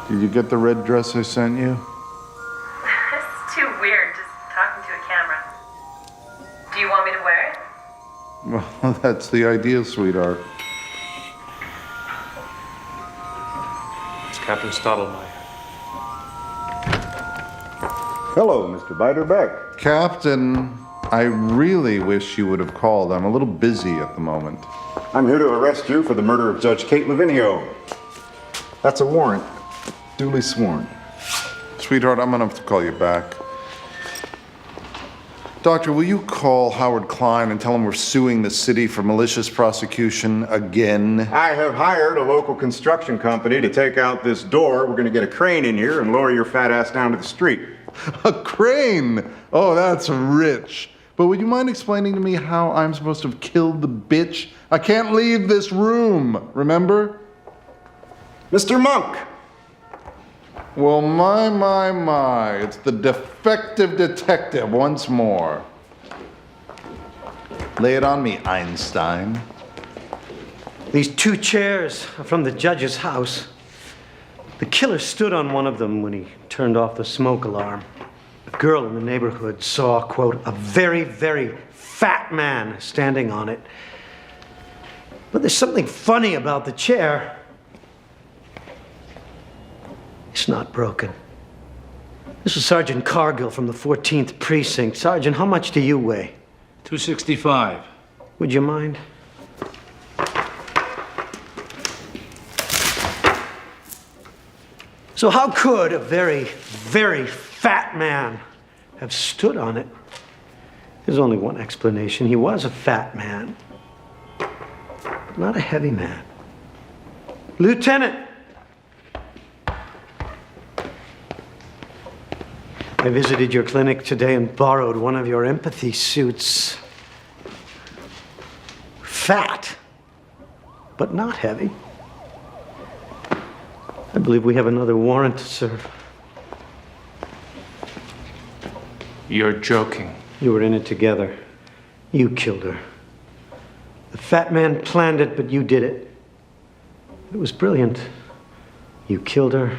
Did you get the red dress I sent you? This is too weird, just talking to a camera. Do you want me to wear it? Well, that's the idea, sweetheart. It's Captain Stottlemyre. Hello, Mr. Biderbeck. Captain, I really wish you would have called. I'm a little busy at the moment. I'm here to arrest you for the murder of Judge Kate Lavinio. That's a warrant. Duly sworn. Sweetheart, I'm gonna have to call you back. Doctor, will you call Howard Klein and tell him we're suing the city for malicious prosecution again? I have hired a local construction company to take out this door. We're gonna get a crane in here and lower your fat ass down to the street. A crane? Oh, that's rich. But would you mind explaining to me how I'm supposed to have killed the bitch? I can't leave this room, remember? Mr. Monk! Well, my. It's the defective detective once more. Lay it on me, Einstein. These 2 chairs are from the judge's house. The killer stood on one of them when he turned off the smoke alarm. A girl in the neighborhood saw, quote, a very, very fat man standing on it. But there's something funny about the chair. It's not broken. This is Sergeant Cargill from the 14th Precinct. Sergeant, how much do you weigh? 265. Would you mind? So how could a very, very fat man have stood on it? There's only one explanation. He was a fat man, not a heavy man. Lieutenant! I visited your clinic today and borrowed one of your empathy suits. Fat, but not heavy. I believe we have another warrant to serve. You're joking. You were in it together. You killed her. The fat man planned it, but you did it. It was brilliant. You killed her,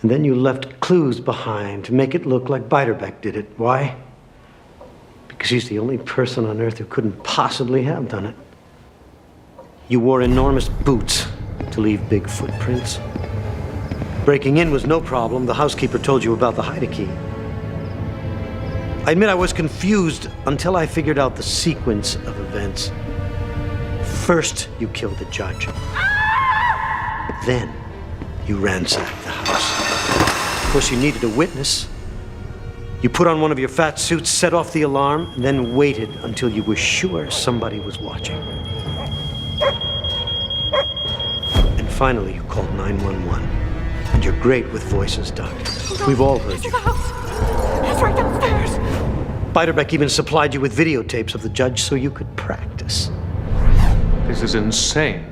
and then you left clues behind to make it look like Biderbeck did it. Why? Because he's the only person on earth who couldn't possibly have done it. You wore enormous boots to leave big footprints. Breaking in was no problem. The housekeeper told you about the hide-a-key. I admit I was confused until I figured out the sequence of events. First, you killed the judge. Then, you ransacked the house. Of course, you needed a witness. You put on one of your fat suits, set off the alarm, and then waited until you were sure somebody was watching. And finally, you called 911. And you're great with voices, Doc. We've all heard you. It's right downstairs. Biderbeck even supplied you with videotapes of the judge so you could practice. This is insane.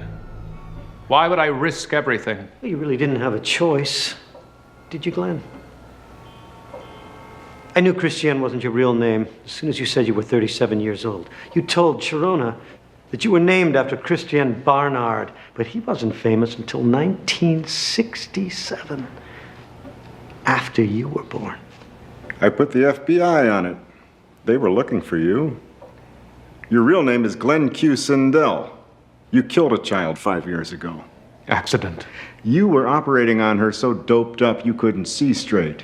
Why would I risk everything? Well, you really didn't have a choice, did you, Glenn? I knew Christiane wasn't your real name as soon as you said you were 37 years old. You told Sharona that you were named after Christian Barnard, but he wasn't famous until 1967, after you were born. I put the FBI on it. They were looking for you. Your real name is Glenn Q. Sindel. You killed a child 5 years ago. Accident. You were operating on her so doped up you couldn't see straight.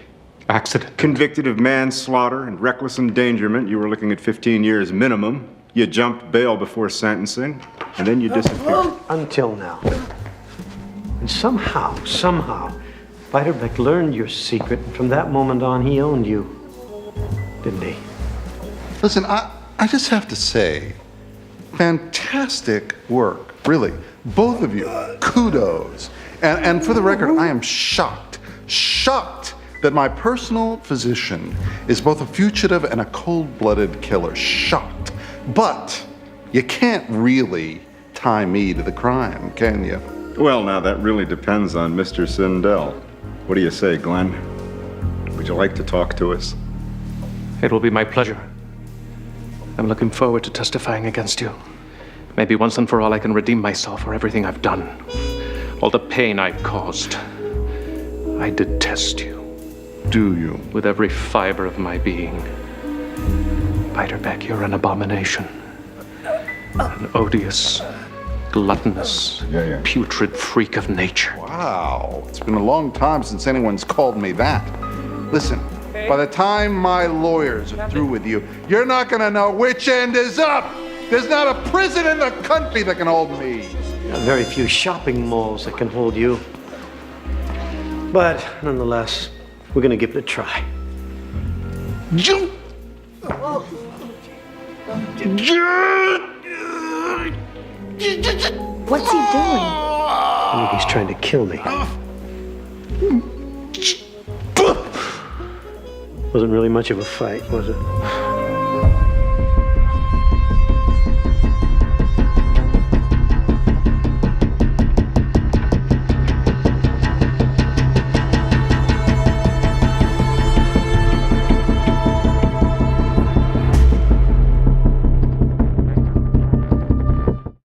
Accident. Convicted of manslaughter and reckless endangerment, you were looking at 15 years minimum. You jumped bail before sentencing, and then you disappeared. Until now. And somehow, Biderbeck learned your secret, and from that moment on, he owned you. Didn't he? Listen, I just have to say, fantastic work, really. Both of you, kudos. And for the record, I am shocked that my personal physician is both a fugitive and a cold-blooded killer. Shocked. But you can't really tie me to the crime, can you? Well, now that really depends on Mr. Sindel. What do you say, Glenn? Would you like to talk to us? It will be my pleasure. I'm looking forward to testifying against you. Maybe once and for all I can redeem myself for everything I've done. All the pain I've caused. I detest you Do you? with every fiber of my being. Beiderbecke, you're an abomination. An odious, gluttonous, putrid freak of nature. Wow, it's been a long time since anyone's called me that. Listen, by the time my lawyers are through with you, you're not gonna know which end is up. There's not a prison in the country that can hold me. There are very few shopping malls that can hold you. But nonetheless, we're gonna give it a try. What's he doing? I think he's trying to kill me. Wasn't really much of a fight, was it?